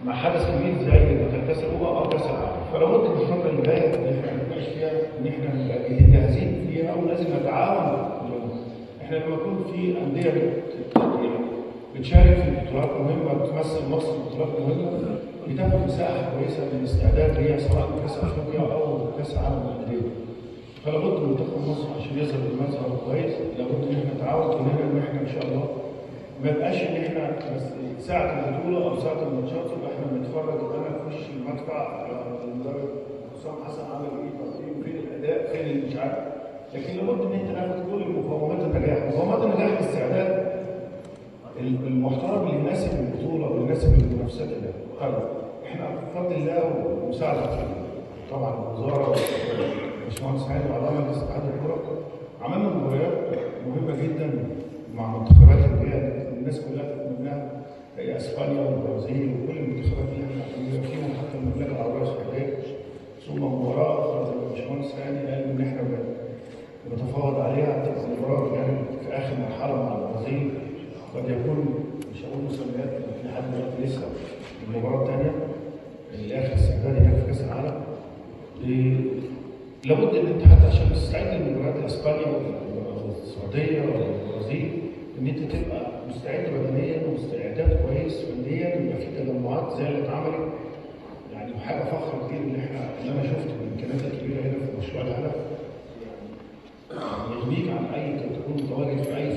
مع حدث كبير زي كاس الامم او كاس العالم، فلا بد في الفتره اللي جايه ان احنا نتناقش فيها ان احنا نبقى جاهزين فيها، ولازم نتعاون. احنا لما يكون في انديه بتشارك في بطولات مهمه، بتمثل مصر في بطولات مهمه، بتاخد مساحه كويسه من الاستعداد ليها سواء كاس افريقيا او كاس العالم للانديه. فلا بد من منتخب مصر عشان يظهر بمظهر كويس، لابد ان احنا نتعاون كلنا ان احنا ان شاء الله ما يبقاش ان احنا بس ساعه البطوله او ساعه الماتشات يبقى احنا بنتفرج، يبقى انا اخش المدفع المدرب حسام حسن عمل ايه، تقييم فين الاداء، فين اللي مش عارف. لكن لابد ان انت تاخد كل مقومات النجاح، مقومات النجاح الاستعداد المحترم اللي يناسب البطوله ويناسب المنافسات اللي قادمه. احنا بفضل الله ومساعده طبعا الوزاره والباشمهندس هاني واعضاء مجلس اتحاد الكره عملنا مباريات مهمه جدا مع منتخبات اللي هي الناس كلها تتمناها، هي اسبانيا والبرازيل وكل المنتخبات اللي احنا فيهم، حتى المملكه العربيه السعوديه. ثم مباراه اخرى زي ما الباشمهندس هاني قال ان احنا بنتفاوض عليها، تبقى مباراه يعني في اخر مرحله مع البرازيل، قد يكون مش هقول مسميات في لحد دلوقتي لسه المباراه الثانيه الاخر استعداد هناك في كاس العالم. لابد ان انت حتى عشان تستعد لمباريات اسبانيا والسعوديه والبرازيل ان انت تبقى مستعد بدنيا واستعداد كويس فنيا، ويبقى في تجمعات زي اللي اتعملت. يعني حاجه فخر كبير اللي انا شفت الامكانيات الكبيره هنا في مشروع الهدف، يغنيك عن اي تكون متواجد في اي